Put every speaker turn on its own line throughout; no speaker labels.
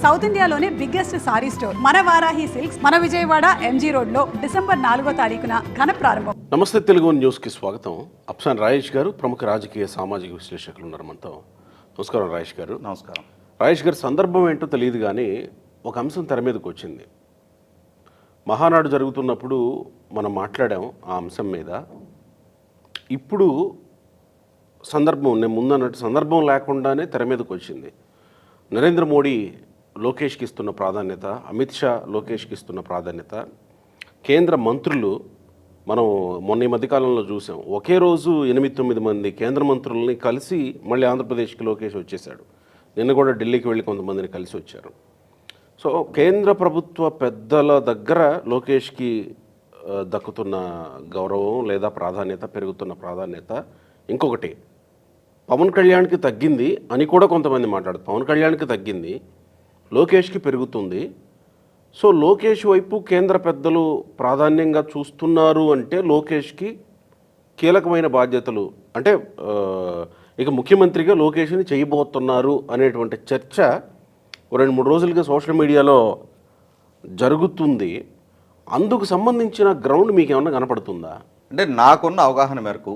South ఇండియాలోనే biggest sorry store మన Varahi silks మన విజయవాడ ఎంజీ రోడ్ లో డిసెంబర్ 4వ తారీఖున ఘన ప్రారంభం.
నమస్తే తెలుగు న్యూస్ కి స్వాగతం. అప్సాన్ రాయేష్ గారు ప్రముఖ రాజకీయ సామాజిక విశ్లేషకులు ఉన్నారు మనతో. నమస్కారం రాయేష్ గారు.
నమస్కారం.
రాయేష్ గారు, సందర్భం ఏంటో తెలియదు కానీ ఒక అంశం తెర మీదకి వచ్చింది. మహానాడు జరుగుతున్నప్పుడు మనం మాట్లాడాం ఆ అంశం మీద. ఇప్పుడు సందర్భం, నేను ముందన్నట్టు సందర్భం లేకుండానే తెర మీదకి వచ్చింది. నరేంద్ర మోడీ లోకేష్కి ఇస్తున్న ప్రాధాన్యత, అమిత్ షా లోకేష్కి ఇస్తున్న ప్రాధాన్యత, కేంద్ర మంత్రులు మనం మొన్న ఈ మధ్యకాలంలో చూసాం. ఒకే రోజు 8-9 మంది కేంద్ర మంత్రుల్ని కలిసి మళ్ళీ ఆంధ్రప్రదేశ్కి లోకేష్ వచ్చేసాడు. నిన్న కూడా ఢిల్లీకి వెళ్ళి కొంతమందిని కలిసి వచ్చారు. సో కేంద్ర ప్రభుత్వ పెద్దల దగ్గర లోకేష్కి దక్కుతున్న గౌరవం లేదా ప్రాధాన్యత, పెరుగుతున్న ప్రాధాన్యత. ఇంకొకటి, పవన్ కళ్యాణ్కి తగ్గింది అని కూడా కొంతమంది మాట్లాడుతారు. పవన్ కళ్యాణ్కి తగ్గింది, లోకేష్కి పెరుగుతుంది. సో లోకేష్ వైపు కేంద్ర పెద్దలు ప్రాధాన్యంగా చూస్తున్నారు అంటే లోకేష్కి కీలకమైన బాధ్యతలు, అంటే ఇక ముఖ్యమంత్రిగా లోకేష్ని చేయబోతున్నారు అనేటువంటి చర్చ 2-3 రోజులుగా సోషల్ మీడియాలో జరుగుతుంది. అందుకు సంబంధించిన గ్రౌండ్ మీకు ఏమన్నా కనపడుతుందా?
అంటే నాకున్న అవగాహన మేరకు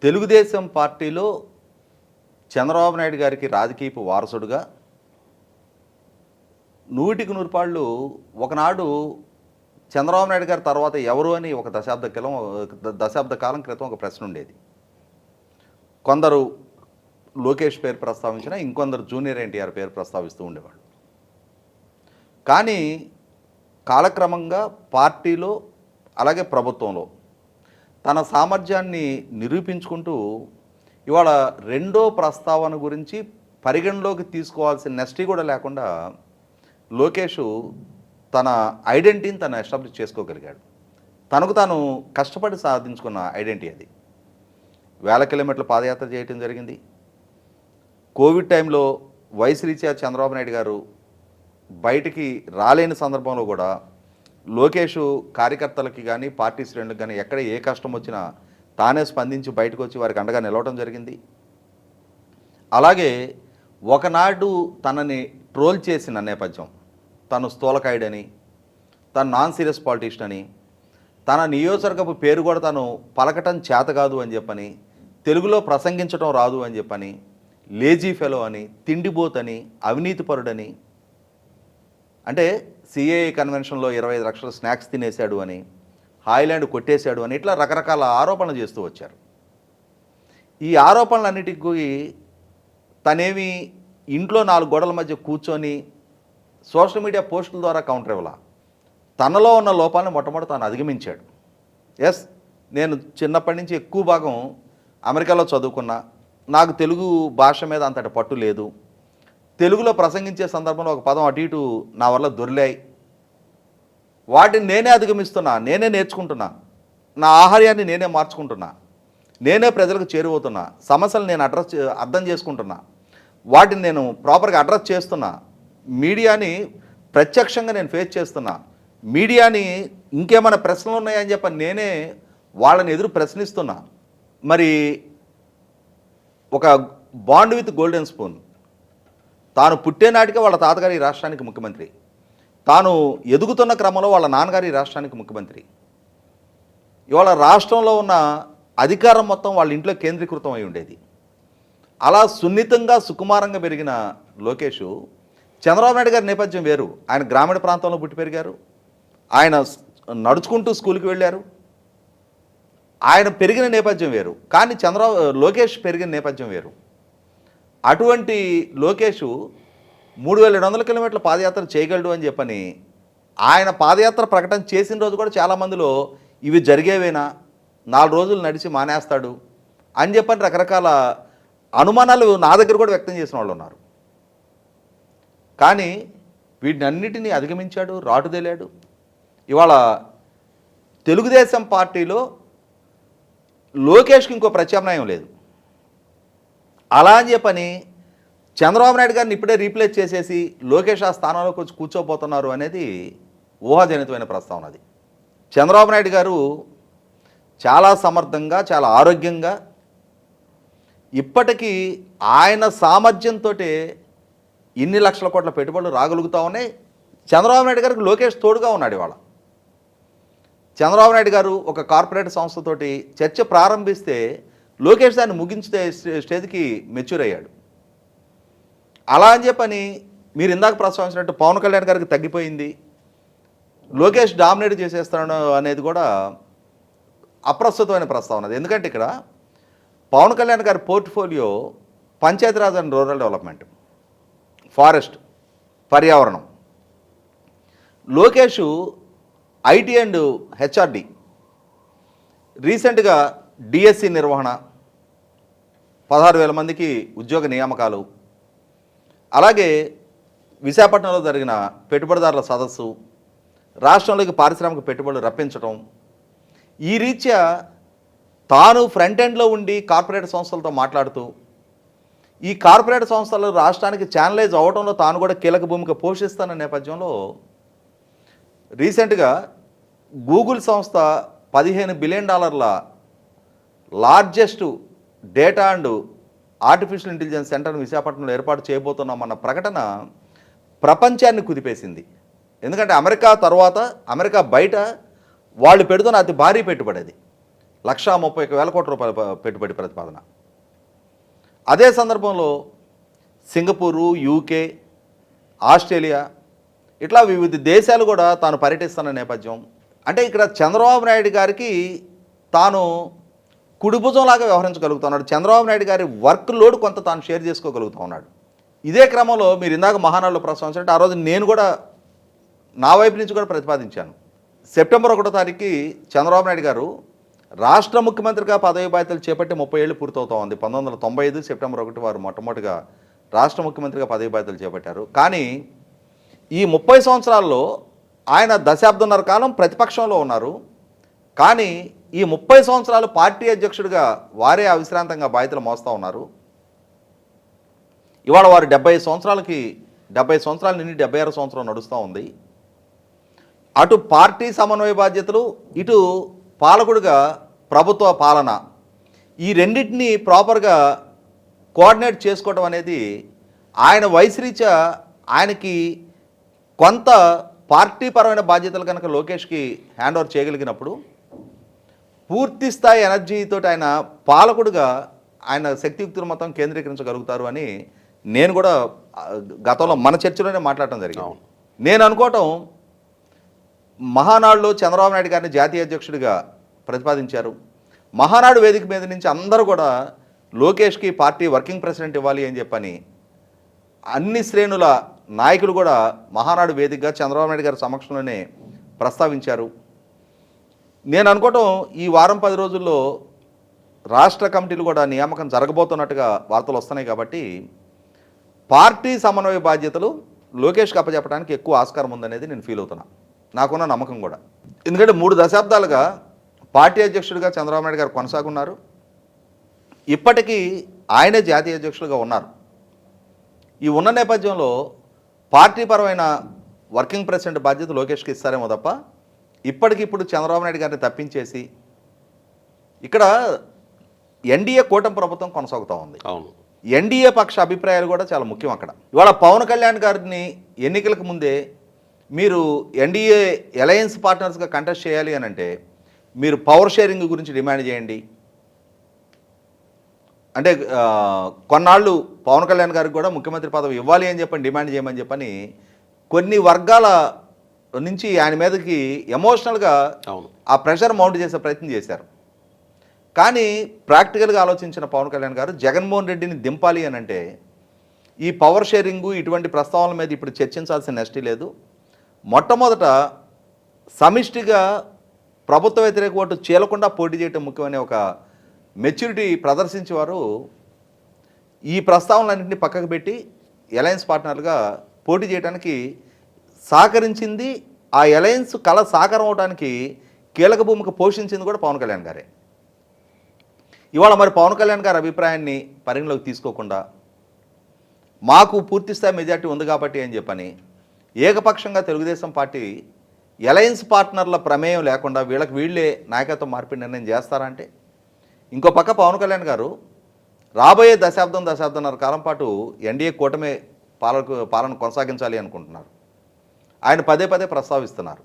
తెలుగుదేశం పార్టీలో చంద్రబాబు నాయుడు గారికి రాజకీయపు వారసుడుగా 100% ఒకనాడు చంద్రబాబు నాయుడు గారి తర్వాత ఎవరు అని ఒక దశాబ్ద కాలం క్రితం ఒక ప్రశ్న ఉండేది. కొందరు లోకేష్ పేరు ప్రస్తావించినా ఇంకొందరు జూనియర్ ఎన్టీఆర్ పేరు ప్రస్తావిస్తూ ఉండేవాళ్ళు. కానీ కాలక్రమంగా పార్టీలో అలాగే ప్రభుత్వంలో తన సామర్థ్యాన్ని నిరూపించుకుంటూ ఇవాళ రెండో ప్రస్తావన గురించి పరిగణలోకి తీసుకోవాల్సిన నెస్టీ కూడా లేకుండా లోకేష్ తన ఐడెంటిటీని తను ఎస్టాబ్లిష్ చేసుకోగలిగాడు. తనకు తాను కష్టపడి సాధించుకున్న ఐడెంటిటీ అది. 1000 కిలోమీటర్ల పాదయాత్ర చేయటం జరిగింది. కోవిడ్ టైంలో వయసు రీత్యా చంద్రబాబు నాయుడు గారు బయటికి రాలేని సందర్భంలో కూడా లోకేష్ కార్యకర్తలకి కానీ పార్టీ శ్రేణులకు కానీ ఎక్కడ ఏ కష్టం వచ్చినా తానే స్పందించి బయటకు వచ్చి వారికి అండగా నిలవడం జరిగింది. అలాగే ఒకనాడు తనని ట్రోల్ చేసిన నేపథ్యం, తను స్థూలకాయుడని, తను నాన్ సీరియస్ పాలిటీషియన్ అని, తన నియోజకవర్గపు పేరు కూడా తను పలకటం చేత కాదు అని చెప్పని, తెలుగులో ప్రసంగించడం రాదు అని చెప్పని, లేజీ ఫెలో అని, తిండిబోతని, అవినీతిపరుడని, అంటే సిఏఏ కన్వెన్షన్లో 25 లక్షల స్నాక్స్ తినేశాడు అని, హాయిలాండ్ కొట్టేశాడు అని, ఇట్లా రకరకాల ఆరోపణలు చేస్తూ వచ్చారు. ఈ ఆరోపణలన్నిటికీ తనేమి ఇంట్లో 4 గోడల మధ్య కూర్చొని సోషల్ మీడియా పోస్టుల ద్వారా కౌంటర్ ఇవ్వాల. తనలో ఉన్న లోపాలను మొట్టమొదటి తాను అధిగమించాడు. ఎస్, నేను చిన్నప్పటి నుంచి ఎక్కువ భాగం అమెరికాలో చదువుకున్నా, నాకు తెలుగు భాష మీద అంతటి పట్టు లేదు. తెలుగులో ప్రసంగించే సందర్భంలో ఒక పదం అటు ఇటు నా వల్ల దొరిలాయి. వాటిని నేనే అధిగమిస్తున్నా, నేనే నేర్చుకుంటున్నా, నా ఆహార్యాన్ని నేనే మార్చుకుంటున్నా, నేనే ప్రజలకు చేరువవుతున్నా, సమస్యలు నేను అర్థం చేసుకుంటున్నా, వాటిని నేను ప్రాపర్గా అడ్రస్ చేస్తున్నా, మీడియాని ప్రత్యక్షంగా నేను ఫేస్ చేస్తున్నా, మీడియాని ఇంకేమైనా ప్రశ్నలు ఉన్నాయని చెప్పి నేనే వాళ్ళని ఎదురు ప్రశ్నిస్తున్నా. మరి ఒక బాండ్ విత్ గోల్డెన్ స్పూన్, తాను పుట్టేనాటికే వాళ్ళ తాతగారి ఈ రాష్ట్రానికి ముఖ్యమంత్రి, తాను ఎదుగుతున్న క్రమంలో వాళ్ళ నాన్నగారి రాష్ట్రానికి ముఖ్యమంత్రి, ఇవాళ రాష్ట్రంలో ఉన్న అధికారం మొత్తం వాళ్ళ ఇంట్లో కేంద్రీకృతం అయి ఉండేది. అలా సున్నితంగా సుకుమారంగా పెరిగిన లోకేష్, చంద్రబాబు నాయుడు గారి నేపథ్యం వేరు. ఆయన గ్రామీణ ప్రాంతంలో పుట్టి పెరిగారు, ఆయన నడుచుకుంటూ స్కూల్కి వెళ్ళారు, ఆయన పెరిగిన నేపథ్యం వేరు. కానీ లోకేష్ పెరిగిన నేపథ్యం వేరు. అటువంటి లోకేష్ 3700 కిలోమీటర్ల పాదయాత్ర చేయగలడు అని చెప్పని ఆయన పాదయాత్ర ప్రకటన చేసిన రోజు కూడా చాలామందిలో ఇవి జరిగేవేనా, 4 రోజులు నడిచి మానేస్తాడు అని చెప్పని రకరకాల అనుమానాలు నా దగ్గర కూడా వ్యక్తం చేసిన వాళ్ళు ఉన్నారు. కానీ వీటినన్నిటినీ అధిగమించాడు, రాటుదేలాడు. ఇవాళ తెలుగుదేశం పార్టీలో లోకేష్కి ఇంకో ప్రత్యామ్నాయం లేదు. అలా అని చెప్పని చంద్రబాబు నాయుడు గారిని ఇప్పుడే రీప్లేస్ చేసేసి లోకేష్ ఆ స్థానంలోకి వచ్చి కూర్చోబోతున్నారు అనేది ఊహాజనితమైన ప్రస్తావన. అది చంద్రబాబు నాయుడు గారు చాలా సమర్థంగా, చాలా ఆరోగ్యంగా ఇప్పటికీ ఆయన సామర్థ్యంతో ఇన్ని లక్షల కోట్ల పెట్టుబడులు రాగలుగుతా ఉన్నాయి. చంద్రబాబు నాయుడు గారికి లోకేష్ తోడుగా ఉన్నాడు ఇవాళ. చంద్రబాబు నాయుడు గారు ఒక కార్పొరేట్ సంస్థతోటి చర్చ ప్రారంభిస్తే లోకేష్ దాన్ని ముగించే స్టేజ్కి మెచ్యూర్ అయ్యాడు. అలా అని చెప్పని మీరు ఇందాక ప్రస్తావించినట్టు పవన్ కళ్యాణ్ గారికి తగ్గిపోయింది, లోకేష్ డామినేట్ చేసేస్తాడు అనేది కూడా అప్రస్తుతమైన ప్రస్తావన. ఎందుకంటే ఇక్కడ పవన్ కళ్యాణ్ గారి portfolio Panchayati Raj and rural development, forest, పర్యావరణం. లోకేష్ ఐటీ అండ్ హెచ్ఆర్డి, రీసెంట్గా డిఎస్సి నిర్వహణ, 16,000 మందికి ఉద్యోగ నియామకాలు, అలాగే విశాఖపట్నంలో జరిగిన పెట్టుబడిదారుల సదస్సు, రాష్ట్రంలోకి పారిశ్రామిక పెట్టుబడులు రప్పించడం, ఈ రీత్యా తాను ఫ్రంట్ ఎండ్లో ఉండి కార్పొరేట్ సంస్థలతో మాట్లాడుతూ ఈ కార్పొరేట్ సంస్థలు రాష్ట్రానికి ఛానలైజ్ అవడంలో తాను కూడా కీలక భూమిక పోషిస్తున్న నేపథ్యంలో రీసెంట్గా గూగుల్ సంస్థ $15 billion largest data and artificial intelligence సెంటర్ను విశాఖపట్నంలో ఏర్పాటు చేయబోతున్నామన్న ప్రకటన ప్రపంచాన్ని కుదిపేసింది. ఎందుకంటే అమెరికా తర్వాత, అమెరికా బయట వాళ్ళు పెడుతున్న అతి భారీ పెట్టుబడి అది, 131,000 కోట్ల రూపాయల పెట్టుబడి ప్రతిపాదన. అదే సందర్భంలో సింగపూరు, యూకే, ఆస్ట్రేలియా ఇట్లా వివిధ దేశాలు కూడా తాను పర్యటిస్తున్న నేపథ్యం. అంటే ఇక్కడ చంద్రబాబు నాయుడు గారికి తాను కుడిభుజంలాగా వ్యవహరించగలుగుతున్నాడు. చంద్రబాబు నాయుడు గారి వర్క్ లోడ్ కొంత తాను షేర్ చేసుకోగలుగుతూ ఉన్నాడు. ఇదే క్రమంలో మీరు ఇందాక మహానాడులో ప్రస్తావించినట్టు ఆ రోజు నేను కూడా నా వైపు నుంచి కూడా ప్రతిపాదించాను. సెప్టెంబర్ 1వ తారీఖుకి చంద్రబాబు నాయుడు గారు రాష్ట్ర ముఖ్యమంత్రిగా పదవి బాధ్యతలు చేపట్టి 30 ఏళ్ళు పూర్తవుతా ఉంది. 1995 సెప్టెంబర్ 1 వారు మొట్టమొదటిగా రాష్ట్ర ముఖ్యమంత్రిగా పదవి బాధ్యతలు చేపట్టారు. కానీ ఈ 30 సంవత్సరాల్లో ఆయన దశాబ్దన్నర కాలం ప్రతిపక్షంలో ఉన్నారు. కానీ ఈ 30 సంవత్సరాలు పార్టీ అధ్యక్షుడిగా వారే అవిశ్రాంతంగా బాధ్యతలు మోస్తూ ఉన్నారు. ఇవాళ వారు 70 సంవత్సరాల నుండి 76 సంవత్సరం నడుస్తూ ఉంది. అటు పార్టీ సమన్వయ బాధ్యతలు, ఇటు పాలకుడిగా ప్రభుత్వ పాలన, ఈ రెండింటినీ ప్రాపర్గా కోఆర్డినేట్ చేసుకోవడం అనేది ఆయన వయసు రీత్యా ఆయనకి కొంత పార్టీ పరమైన బాధ్యతలు కనుక లోకేష్కి హ్యాండ్ ఓవర్ చేయగలిగినప్పుడు పూర్తి స్థాయి ఎనర్జీతో ఆయన పాలకుడిగా ఆయన శక్తియుక్తులు మొత్తం కేంద్రీకరించగలుగుతారు అని నేను కూడా గతంలో మన చర్చలోనే మాట్లాడటం జరిగింది. నేను అనుకోవటం మహానాడులో చంద్రబాబు నాయుడు గారిని జాతీయ అధ్యక్షుడిగా ప్రతిపాదించారు. మహానాడు వేదిక మీద నుంచి అందరూ కూడా లోకేష్కి పార్టీ వర్కింగ్ ప్రెసిడెంట్ ఇవ్వాలి అని చెప్పని అన్ని శ్రేణుల నాయకులు కూడా మహానాడు వేదికగా చంద్రబాబు నాయుడు గారి సమక్షంలోనే ప్రస్తావించారు. నేను అనుకోవటం ఈ వారం 10 రోజుల్లో రాష్ట్ర కమిటీలు కూడా నియామకం జరగబోతున్నట్టుగా వార్తలు వస్తున్నాయి. కాబట్టి పార్టీ సమన్వయ బాధ్యతలు లోకేష్కి అప్పచెప్పడానికి ఎక్కువ ఆస్కారం ఉందనేది నేను ఫీల్ అవుతున్నా, నాకున్న నమ్మకం కూడా. ఎందుకంటే 3 దశాబ్దాలుగా పార్టీ అధ్యక్షుడిగా చంద్రబాబు నాయుడు గారు కొనసాగున్నారు. ఇప్పటికీ ఆయనే జాతీయ అధ్యక్షుడిగా ఉన్నారు. ఈ ఉన్న నేపథ్యంలో పార్టీ పరమైన వర్కింగ్ ప్రెసిడెంట్ బాధ్యత లోకేష్కి ఇస్తారేమో తప్ప ఇప్పటికిప్పుడు చంద్రబాబు నాయుడు గారిని తప్పించేసి ఇక్కడ ఎన్డీఏ కూటమి ప్రభుత్వం కొనసాగుతూ ఉంది.
అవును,
ఎన్డీఏ పక్ష అభిప్రాయాలు కూడా చాలా ముఖ్యం అక్కడ. ఇవాళ పవన్ కళ్యాణ్ గారిని ఎన్నికలకు ముందే మీరు ఎన్డీఏ అలయన్స్ పార్ట్నర్స్గా కంటెస్ట్ చేయాలి అని అంటే మీరు పవర్ షేరింగ్ గురించి డిమాండ్ చేయండి. అంటే కొన్నాళ్ళు పవన్ కళ్యాణ్ గారికి కూడా ముఖ్యమంత్రి పదవి ఇవ్వాలి అని చెప్పని డిమాండ్ చేయమని చెప్పని కొన్ని వర్గాల నుంచి ఆయన మీదకి ఎమోషనల్గా ఆ ప్రెషర్ మౌంట్ చేసే ప్రయత్నం చేశారు. కానీ ప్రాక్టికల్గా ఆలోచించిన పవన్ కళ్యాణ్ గారు జగన్మోహన్ రెడ్డిని దింపాలి అని అంటే ఈ పవర్ షేరింగు ఇటువంటి ప్రస్తావనల మీద ఇప్పుడు చర్చించాల్సిన నెస్టీ లేదు. మొట్టమొదట సమిష్టిగా ప్రభుత్వ వ్యతిరేక ఓటు చీలకుండా పోటీ చేయడం ముఖ్యమనే ఒక మెచ్యూరిటీ ప్రదర్శించేవారు ఈ ప్రస్తావనలన్నింటినీ పక్కకు పెట్టి అలయన్స్ పార్ట్నర్లుగా పోటీ చేయడానికి సహకరించింది. ఆ అలయన్స్ కళ సాకారం అవడానికి కీలక భూమిక పోషించింది కూడా పవన్ కళ్యాణ్ గారే. ఇవాళ మరి పవన్ కళ్యాణ్ గారి అభిప్రాయాన్ని పరిగణలోకి తీసుకోకుండా మాకు పూర్తిస్థాయి మెజార్టీ ఉంది కాబట్టి అని చెప్పని ఏకపక్షంగా తెలుగుదేశం పార్టీ అలయన్స్ పార్ట్నర్ల ప్రమేయం లేకుండా వీళ్ళే నాయకత్వం మార్పిడి నిర్ణయం చేస్తారంటే, ఇంకో పక్క పవన్ కళ్యాణ్ గారు రాబోయే దశాబ్దన్నర కాలం పాటు ఎన్డీఏ కూటమే పాలన కొనసాగించాలి అనుకుంటున్నారు. ఆయన పదే పదే ప్రస్తావిస్తున్నారు.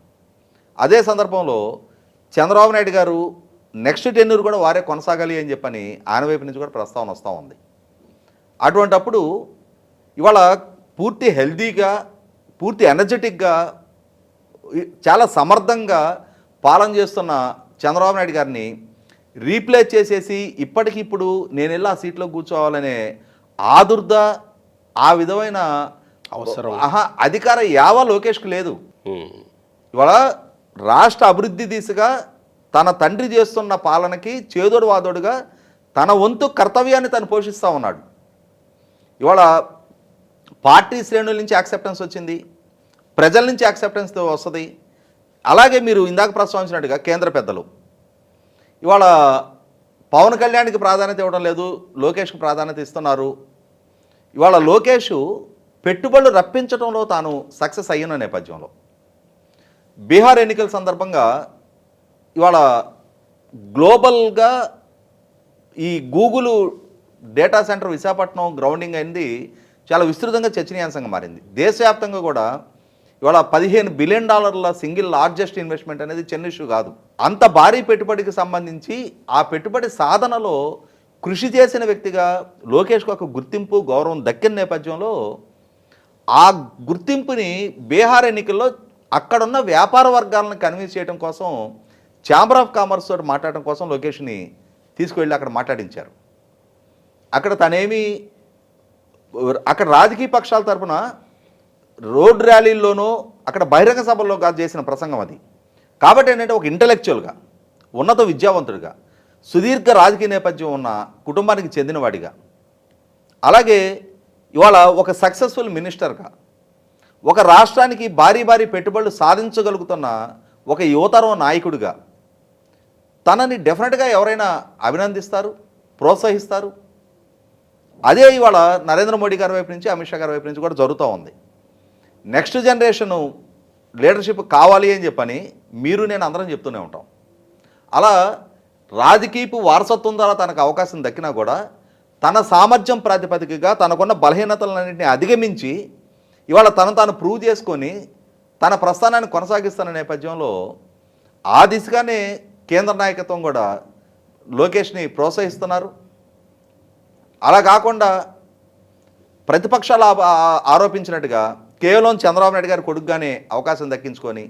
అదే సందర్భంలో చంద్రబాబు నాయుడు గారు నెక్స్ట్ టెన్యూర్ కూడా వారే కొనసాగాలి అని చెప్పని ఆయన వైపు నుంచి కూడా ప్రస్తావన వస్తూ ఉంది. అటువంటప్పుడు ఇవాళ పూర్తి హెల్దీగా, పూర్తి ఎనర్జెటిక్గా, చాలా సమర్థంగా పాలన చేస్తున్న చంద్రబాబు నాయుడు గారిని రీప్లేస్ చేసేసి ఇప్పటికిప్పుడు నేను వెళ్ళి ఆ సీట్లో కూర్చోవాలనే ఆదుర్ద, ఆ విధమైన
అవసరం
అధికార యావ లోకేష్కి లేదు. ఇవాళ రాష్ట్ర అభివృద్ధి దిశగా తన తండ్రి చేస్తున్న పాలనకి చేదోడు వాదోడుగా తన వంతు కర్తవ్యాన్ని తను పోషిస్తూ ఉన్నాడు. ఇవాళ పార్టీ శ్రేణుల నుంచి యాక్సెప్టెన్స్ వచ్చింది, ప్రజల నుంచి యాక్సెప్టెన్స్ వస్తుంది. అలాగే మీరు ఇందాక ప్రస్తావించినట్టుగా కేంద్ర పెద్దలు ఇవాళ పవన్ కళ్యాణ్కి ప్రాధాన్యత ఇవ్వడం లేదు, లోకేష్కి ప్రాధాన్యత ఇస్తున్నారు. ఇవాళ లోకేష్ పెట్టుబడులు రప్పించడంలో తాను సక్సెస్ అయిన నేపథ్యంలో బీహార్ ఎన్నికల సందర్భంగా ఇవాళ గ్లోబల్గా ఈ Google data centre Visakhapatnam grounding అయింది చాలా విస్తృతంగా చర్చనీయాంశంగా మారింది. దేశవ్యాప్తంగా కూడా ఇవాళ $15 బిలియన్ సింగిల్ లార్జెస్ట్ ఇన్వెస్ట్మెంట్ అనేది చిన్న ఇష్యూ కాదు. అంత భారీ పెట్టుబడికి సంబంధించి ఆ పెట్టుబడి సాధనలో కృషి చేసిన వ్యక్తిగా లోకేష్కు ఒక గుర్తింపు, గౌరవం దక్కిన నేపథ్యంలో ఆ గుర్తింపుని బీహార్ ఎన్నికల్లో అక్కడున్న వ్యాపార వర్గాలను కన్విన్స్ చేయడం కోసం ఛాంబర్ ఆఫ్ కామర్స్ తోటి మాట్లాడడం కోసం లోకేష్ని తీసుకువెళ్ళి అక్కడ మాట్లాడించారు. అక్కడ తనేమి అక్కడ రాజకీయ పక్షాల తరఫున రోడ్ ర్యాలీల్లోనూ అక్కడ బహిరంగ సభల్లో కాదు చేసిన ప్రసంగం అది. కాబట్టి ఏంటంటే ఒక ఇంటలెక్చువల్గా, ఉన్నత విద్యావంతుడిగా, సుదీర్ఘ రాజకీయ నేపథ్యం ఉన్న కుటుంబానికి చెందినవాడిగా, అలాగే ఇవాళ ఒక సక్సెస్ఫుల్ మినిస్టర్గా, ఒక రాష్ట్రానికి భారీ భారీ పెట్టుబడులు సాధించగలుగుతున్న ఒక యువతరం నాయకుడిగా తనని డెఫినెట్గా ఎవరైనా అభినందిస్తారు, ప్రోత్సహిస్తారు. అదే ఇవాళ నరేంద్ర మోడీ గారి వైపు నుంచి, అమిత్ షా గారి వైపు నుంచి కూడా జరుగుతూ ఉంది. నెక్స్ట్ జనరేషను లీడర్షిప్ కావాలి అని చెప్పని మీరు నేను అందరం చెప్తూనే ఉంటాం. అలా రాజకీయపు వారసత్వం ద్వారా తనకు అవకాశం దక్కినా కూడా తన సామర్థ్యం ప్రాతిపదికగా తనకున్న బలహీనతలన్నింటినీ అధిగమించి ఇవాళ తాను ప్రూవ్ చేసుకొని తన ప్రస్థానాన్ని కొనసాగిస్తున్న నేపథ్యంలో ఆ దిశగానే కేంద్ర నాయకత్వం కూడా లోకేష్ని ప్రోత్సహిస్తున్నారు. అలా కాకుండా ప్రతిపక్షాలు ఆరోపించినట్టుగా కేవలం చంద్రబాబు నాయుడు గారి కొడుకుగానే అవకాశం దక్కించుకొని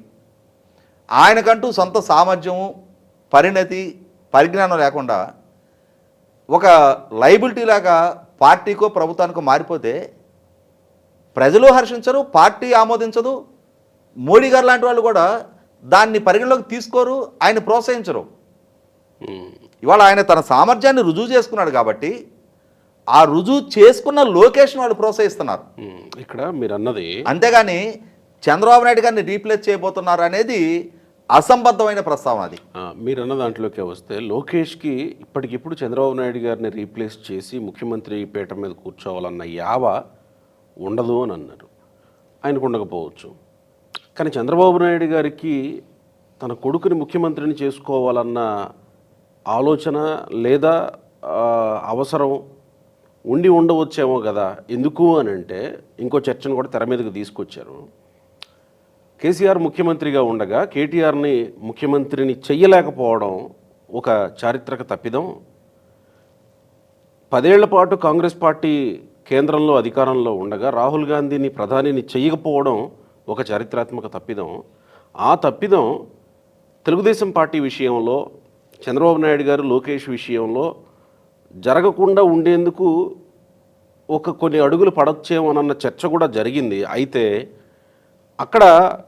ఆయనకంటూ సొంత సామర్థ్యము, పరిణతి, పరిజ్ఞానం లేకుండా ఒక లైబిలిటీ లాగా పార్టీకో ప్రభుత్వానికో మారిపోతే ప్రజలు హర్షించరు, పార్టీ ఆమోదించదు. మోడీ గారు లాంటి వాళ్ళు కూడా దాన్ని పరిగణలోకి తీసుకోరు, ఆయన ప్రోత్సహించరు. ఇవాళ ఆయన తన సామర్థ్యాన్ని రుజువు చేసుకున్నాడు కాబట్టి ఆ రుజువు చేసుకున్న లోకేష్ని వాళ్ళు ప్రోత్సహిస్తున్నారు.
ఇక్కడ మీరు అన్నది
అంతేగాని చంద్రబాబు నాయుడు గారిని రీప్లేస్ చేయబోతున్నారు అనేది అసంబద్ధమైన ప్రస్తావన. అది
మీరన్న దాంట్లోకి వస్తే లోకేష్కి ఇప్పటికిప్పుడు చంద్రబాబు నాయుడు గారిని రీప్లేస్ చేసి ముఖ్యమంత్రి పీఠం మీద కూర్చోవాలన్న యావ ఉండదు అని అన్నారు. ఆయనకు ఉండకపోవచ్చు, కానీ చంద్రబాబు నాయుడు గారికి తన కొడుకుని ముఖ్యమంత్రిని చేసుకోవాలన్న ఆలోచన లేదా అవసరం ఉండి ఉండవచ్చేమో కదా. ఎందుకు అని అంటే ఇంకో చర్చను కూడా తెర మీదకి తీసుకొచ్చారు. కేసీఆర్ ముఖ్యమంత్రిగా ఉండగా కేటీఆర్ని ముఖ్యమంత్రిని చెయ్యలేకపోవడం ఒక చారిత్రక తప్పిదం. 10 ఏళ్ల పాటు కాంగ్రెస్ పార్టీ కేంద్రంలో అధికారంలో ఉండగా రాహుల్ గాంధీని ప్రధానిని చెయ్యకపోవడం ఒక చారిత్రాత్మక తప్పిదం. ఆ తప్పిదం తెలుగుదేశం పార్టీ విషయంలో, చంద్రబాబు నాయుడు గారు లోకేష్ విషయంలో జరగకుండా ఉండేందుకు కొన్ని అడుగులు పడొచ్చేమోనన్న చర్చ కూడా జరిగింది. అయితే అక్కడ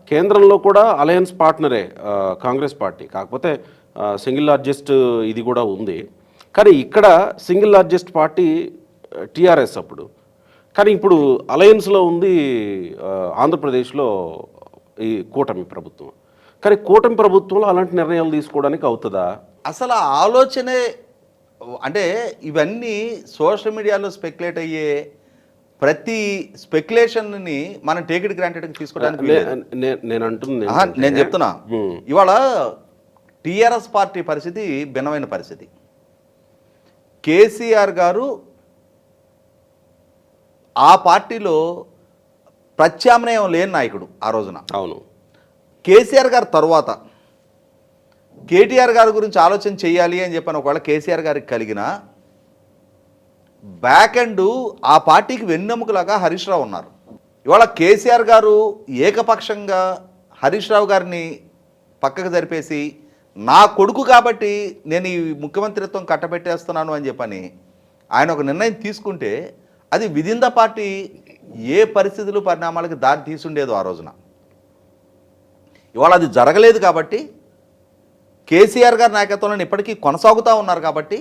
కేంద్రంలో కూడా అలయన్స్ పార్ట్నరే కాంగ్రెస్ పార్టీ, కాకపోతే సింగిల్ లార్జెస్ట్ ఇది కూడా ఉంది. కానీ ఇక్కడ సింగిల్ లార్జెస్ట్ పార్టీ టీఆర్ఎస్ అప్పుడు, కానీ ఇప్పుడు అలయన్స్లో ఉంది ఆంధ్రప్రదేశ్లో ఈ కూటమి ప్రభుత్వం. కానీ కూటమి ప్రభుత్వంలో అలాంటి నిర్ణయాలు తీసుకోవడానికి అవుతుందా?
అసలు ఆ ఆలోచనే అంటే ఇవన్నీ సోషల్ మీడియాలో స్పెక్యులేట్ అయ్యే ప్రతి స్పెక్యులేషన్ని మనం టేక్ ఇట్ గ్రాంటెడ్ తీసుకోవడానికి నేను చెప్తున్నా. ఇవాళ టీఆర్ఎస్ పార్టీ పరిస్థితి భిన్నమైన పరిస్థితి. కేసీఆర్ గారు ఆ పార్టీలో ప్రత్యామ్నాయం లేని నాయకుడు ఆ రోజున.
అవును.
కేసీఆర్ గారి తర్వాత కేటీఆర్ గారి గురించి ఆలోచన చేయాలి అని చెప్పని ఒకవేళ కేసీఆర్ గారికి కలిగిన బ్యాక్ ఎండ్ ఆ పార్టీకి వెన్నెముకలాగా హరీష్ రావు ఉన్నారు. ఇవాళ కేసీఆర్ గారు ఏకపక్షంగా హరీష్ రావు గారిని పక్కకు జరిపేసి నా కొడుకు కాబట్టి నేను ఈ ముఖ్యమంత్రిత్వం కట్టబెట్టేస్తున్నాను అని చెప్పని ఆయన ఒక నిర్ణయం తీసుకుంటే అది విదిన్ ద పార్టీ ఏ పరిస్థితులు పరిణామాలకి దారి తీసుండేదో ఆ రోజున. ఇవాళ అది జరగలేదు కాబట్టి కేసీఆర్ గారి నాయకత్వంలో ఇప్పటికీ కొనసాగుతూ ఉన్నారు కాబట్టి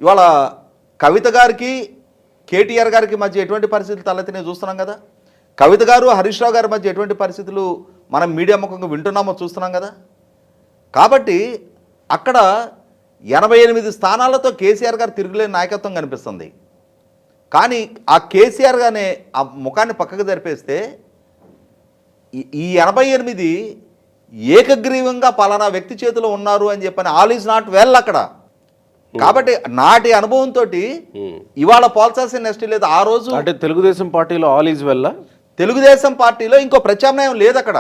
ఇవాళ కవిత గారికి కేటీఆర్ గారికి మధ్య ఎటువంటి పరిస్థితులు తలెత్తినే చూస్తున్నాం కదా. కవిత గారు హరీష్ రావు గారి మధ్య ఎటువంటి పరిస్థితులు మనం మీడియా ముఖంగా వింటున్నామో చూస్తున్నాం కదా. కాబట్టి అక్కడ 88 స్థానాలతో కేసీఆర్ గారు తిరుగులేని నాయకత్వం కనిపిస్తుంది. కానీ ఆ కేసీఆర్ గానే ఆ ముఖాన్ని పక్కకు జరిపేస్తే ఈ 88 ఏకగ్రీవంగా పలానా వ్యక్తి చేతిలో ఉన్నారు అని చెప్పని ఆల్ ఈజ్ నాట్ వెల్ అక్కడ. కాబట్టి నాటి అనుభవంతో ఇవాళ పోల్చాల్సిన నెక్స్ట్ లేదు. ఆ రోజు
అంటే తెలుగుదేశం పార్టీలో ఆల్ ఈజ్ వెల్,
తెలుగుదేశం పార్టీలో ఇంకో ప్రత్యామ్నాయం లేదు అక్కడ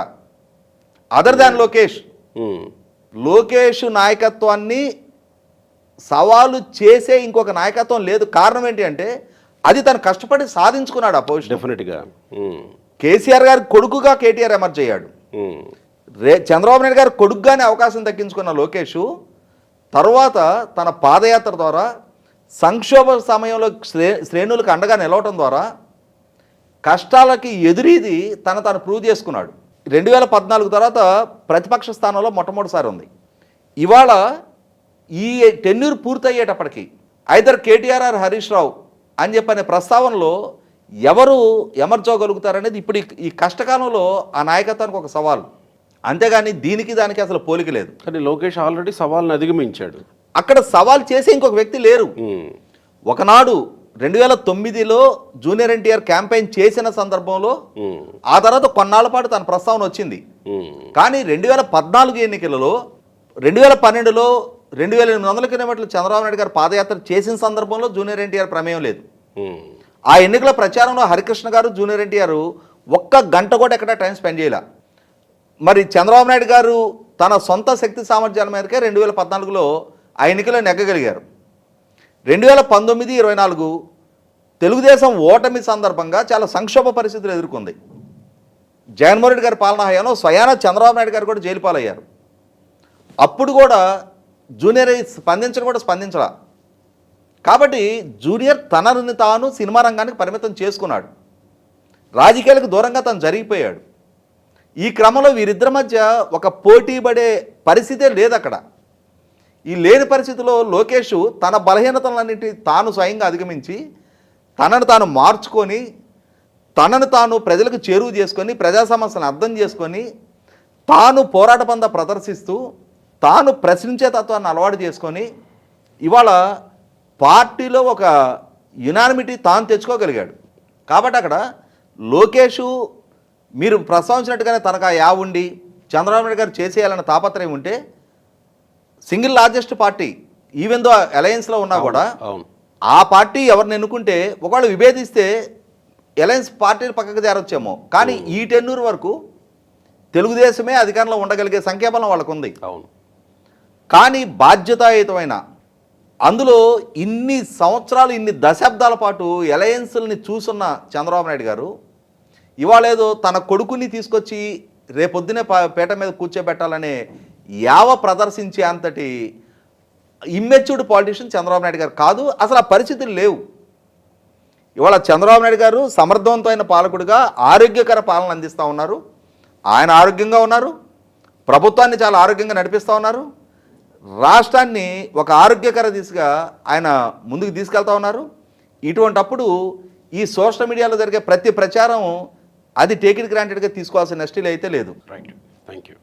అదర్ దాన్ లోకేష్. లోకేష్ నాయకత్వాన్ని సవాలు చేసే ఇంకొక నాయకత్వం లేదు. కారణం ఏంటి అంటే అది తను కష్టపడి సాధించుకున్నాడు ఆ పొజిషన్.
డెఫినెట్గా
కేసీఆర్ గారి కొడుకుగా కేటీఆర్ ఎమర్జ్ అయ్యాడు. చంద్రబాబు నాయుడు గారి కొడుకుగానే అవకాశం దక్కించుకున్న లోకేష్ తర్వాత తన పాదయాత్ర ద్వారా సంక్షోభ సమయంలో శ్రేణులకు అండగా నిలవటం ద్వారా కష్టాలకి ఎదురీది తాను ప్రూవ్ చేసుకున్నాడు. 2014 తర్వాత ప్రతిపక్ష స్థానంలో మొట్టమొదటిసారి ఉంది. ఇవాళ ఈ టెన్యూర్ పూర్తయ్యేటప్పటికి ఐదర్ కేటీఆర్ ఆర్ హరీష్ రావు అని చెప్పనే ప్రస్తావనలో ఎవరు ఎమర్జ్ అవ్వగలుగుతారనేది ఇప్పుడు ఈ కష్టకాలంలో ఆ నాయకత్వానికి ఒక సవాల్. అంతేగాని దీనికి దానికి అసలు పోలిక లేదు.
కానీ లోకేష్ ఆల్రెడీ సవాల్ని అధిగమించాడు.
అక్కడ సవాల్ చేసే ఇంకొక వ్యక్తి లేరు. ఒకనాడు 2009లో జూనియర్ ఎన్టీఆర్ క్యాంపెయిన్ చేసిన సందర్భంలో ఆ తర్వాత కొన్నాళ్ల పాటు తన ప్రస్తావన వచ్చింది. కానీ 2014 ఎన్నికలలో 2012లో 2800 కిలోమీటర్లు చంద్రబాబు నాయుడు గారు పాదయాత్ర చేసిన సందర్భంలో జూనియర్ ఎన్టీఆర్ ప్రమేయం లేదు. ఆ ఎన్నికల ప్రచారంలో హరికృష్ణ గారు జూనియర్ ఎన్టీఆర్ ఒక్క గంట కూడా ఎక్కడ టైం స్పెండ్ చేయాల. మరి చంద్రబాబు నాయుడు గారు తన సొంత శక్తి సామర్థ్యాల మేరకే 2014లో ఆ ఎన్నికలో నెగ్గగలిగారు. 2019, 24 తెలుగుదేశం ఓటమి సందర్భంగా చాలా సంక్షోభ పరిస్థితులు ఎదుర్కొంది. జగన్మోహన్ రెడ్డి గారి పాలనా హయాంలో స్వయాన చంద్రబాబు నాయుడు గారు కూడా జైలు పాలయ్యారు. అప్పుడు కూడా జూనియర్ స్పందించలా. కాబట్టి జూనియర్ తనని తాను సినిమా రంగానికి పరిమితం చేసుకున్నాడు. రాజకీయాలకు దూరంగా తను జరిగిపోయాడు. ఈ క్రమంలో వీరిద్దరి మధ్య ఒక పోటీ పడే పరిస్థితే లేదు అక్కడ. ఈ లేని పరిస్థితిలో లోకేష్ తన బలహీనతలన్నింటినీ తాను స్వయంగా అధిగమించి తనను తాను మార్చుకొని తనను తాను ప్రజలకు చేరువ చేసుకొని ప్రజా సమస్యలను అర్థం చేసుకొని తాను పోరాట పంద ప్రదర్శిస్తూ తాను ప్రశ్నించే తత్వాన్ని అలవాటు చేసుకొని ఇవాళ పార్టీలో ఒక యునానిమిటీ తాను తెచ్చుకోగలిగాడు. కాబట్టి అక్కడ లోకేష్ మీరు ప్రస్తావించినట్టుగానే తనకు ఆ యా ఉండి చంద్రబాబు నాయుడు గారు చేసేయాలన్న తాపత్రయం ఉంటే single largest party even though అలయన్స్లో ఉన్నా కూడా ఆ పార్టీ ఎవరిని ఎన్నుకుంటే ఒకవేళ విభేదిస్తే అలయన్స్ పార్టీని పక్కకు చేరొచ్చేమో. కానీ ఈ టెన్యూర్ వరకు తెలుగుదేశమే అధికారంలో ఉండగలిగే సంఖ్యాబలం వాళ్ళకు ఉంది. కానీ బాధ్యతాయుతమైన అందులో ఇన్ని సంవత్సరాలు ఇన్ని దశాబ్దాల పాటు అలయన్స్ని చూసున్న చంద్రబాబు నాయుడు గారు ఇవాళ ఏదో తన కొడుకుని తీసుకొచ్చి రేపొద్దునే పీట మీద కూర్చోబెట్టాలనే యావ ప్రదర్శించే అంతటి ఇమ్మెచ్యూర్డ్ పాలిటిషియన్ చంద్రబాబు నాయుడు గారు కాదు. అసలు ఆ పరిస్థితులు లేవు. ఇవాళ చంద్రబాబు నాయుడు గారు సమర్థవంతమైన పాలకుడిగా ఆరోగ్యకర పాలన అందిస్తూ ఉన్నారు. ఆయన ఆరోగ్యంగా ఉన్నారు. ప్రభుత్వాన్ని చాలా ఆరోగ్యంగా నడిపిస్తూ ఉన్నారు. రాష్ట్రాన్ని ఒక ఆరోగ్యకర దిశగా ఆయన ముందుకు తీసుకెళ్తా ఉన్నారు. ఇటువంటప్పుడు ఈ సోషల్ మీడియాలో జరిగే ప్రతి ప్రచారం అది టేక్ ఇట్ గ్రాంటెడ్గా తీసుకోవాల్సిన నెస్టీలు అయితే లేదు.
Right, thank you.